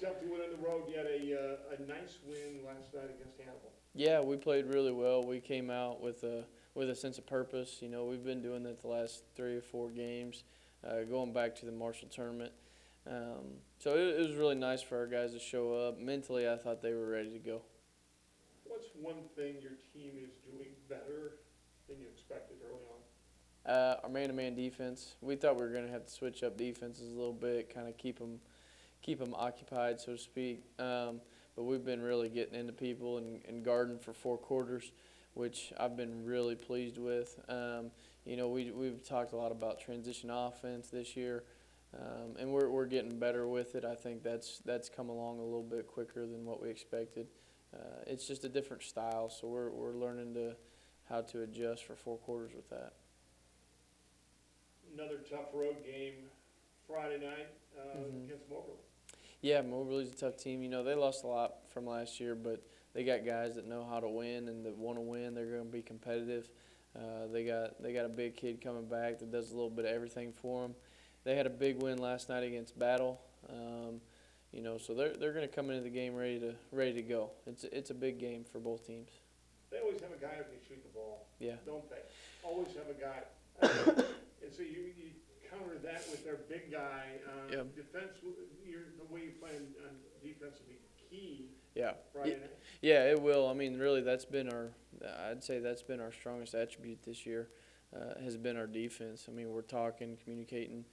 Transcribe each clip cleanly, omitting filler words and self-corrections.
tough to win on the road. You had a nice win last night against Hannibal. Yeah, we played really well. We came out with a sense of purpose. You know, we've been doing that the last 3 or 4 games, going back to the Marshall tournament. So it was really nice for our guys to show up. Mentally, I thought they were ready to go. What's one thing your team is doing better than you expected early on? Our man-to-man defense. We thought we were going to have to switch up defenses a little bit, kind of keep them occupied, so to speak. But we've been really getting into people and guarding for 4 quarters, which I've been really pleased with. You know, we've talked a lot about transition offense this year, and we're getting better with it. I think that's come along a little bit quicker than what we expected. It's just a different style, so we're learning how to adjust for 4 quarters with that. Another tough road game Friday night against Moberly. Yeah, Moberly's a tough team. You know, they lost a lot from last year, but they got guys that know how to win and that want to win. They're going to be competitive. They got a big kid coming back that does a little bit of everything for them. They had a big win last night against Battle. You know, so they're going to come into the game ready to go. It's a big game for both teams. They always have a guy who can shoot the ball. Yeah. Don't they? Always have a guy. And so you counter that with their big guy. Yep. Defense, the way you play on defense will be key. Yeah. Friday night. Yeah, it will. I mean, really, I'd say that's been our strongest attribute this year, has been our defense. I mean, we're talking, communicating,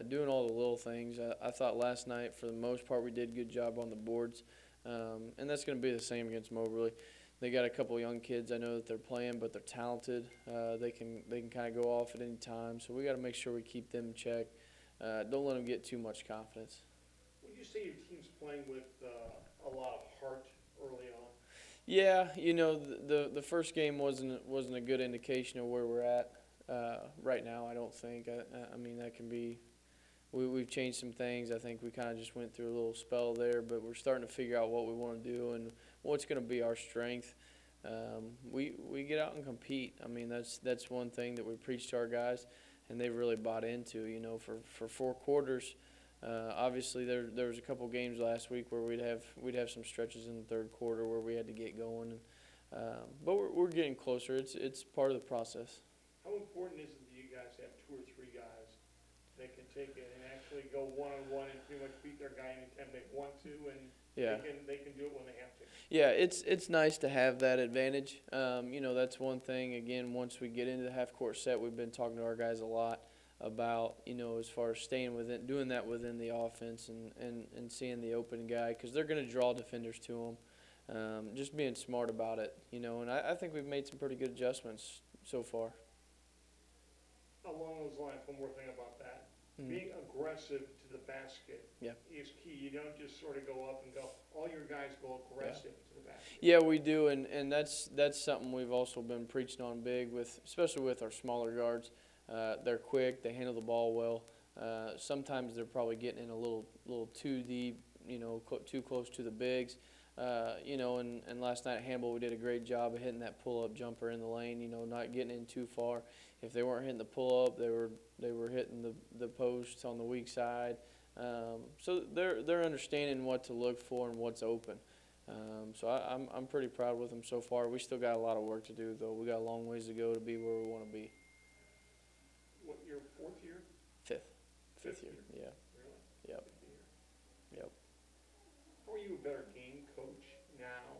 doing all the little things. I thought last night, for the most part, we did a good job on the boards, and that's going to be the same against Moberly. They got a couple of young kids. I know that they're playing, but they're talented. They can kind of go off at any time. So we got to make sure we keep them in check. Don't let them get too much confidence. Would you say your team's playing with a lot of heart early on? Yeah, you know, the first game wasn't a good indication of where we're at right now. I don't think. I mean, that can be. We've changed some things. I think we kind of just went through a little spell there, but we're starting to figure out what we want to do and what's going to be our strength. We get out and compete. I mean, that's one thing that we preach to our guys, and they've really bought into. You know, for 4 quarters, obviously there was a couple games last week where we'd have some stretches in the 3rd quarter where we had to get going, but we're getting closer. It's part of the process. How important is it that you guys have 2 or 3 guys that can take it and actually go one-on-one and pretty much beat their guy anytime they want to, and yeah. they can do it when they have to? Yeah, it's nice to have that advantage. You know, that's one thing. Again, once we get into the half-court set, we've been talking to our guys a lot about, you know, as far as staying within, doing that within the offense and seeing the open guy, because they're going to draw defenders to them. Just being smart about it, you know, and I think we've made some pretty good adjustments so far. Along those lines, one more thing about that. Being aggressive to the basket is key. You don't just sort of go up and go. All your guys go aggressive to the basket. Yeah, we do, and that's something we've also been preaching on big, especially with our smaller guards. They're quick. They handle the ball well. Sometimes they're probably getting in a little too deep, you know, too close to the bigs. You know, and last night at Hannibal, we did a great job of hitting that pull-up jumper in the lane, you know, not getting in too far. If they weren't hitting the pull-up, they were hitting the posts on the weak side. So they're understanding what to look for and what's open. So I'm pretty proud with them so far. We still got a lot of work to do, though. We got a long ways to go to be where we want to be. What, your 4th year? Fifth year, yeah. Really? Yep. 5th year. Yep. How are you a better game coach now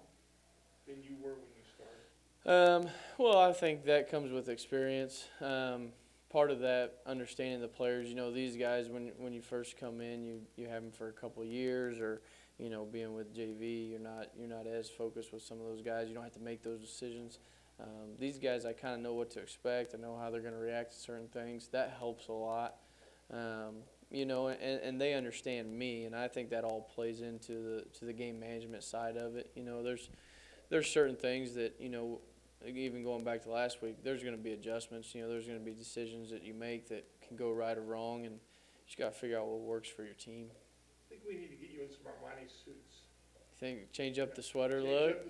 than you were when you started? Well, I think that comes with experience. Part of that, understanding the players. You know, these guys, when you first come in, you have them for a couple of years, or, you know, being with JV, you're not as focused with some of those guys. You don't have to make those decisions. These guys, I kind of know what to expect. I know how they're going to react to certain things. That helps a lot. You know, and they understand me, and I think that all plays into the game management side of it. You know, there's certain things that, you know, even going back to last week, there's going to be adjustments. You know, there's going to be decisions that you make that can go right or wrong, and you just got to figure out what works for your team. I think we need to get you in some Armani suits. You think change up the sweater look?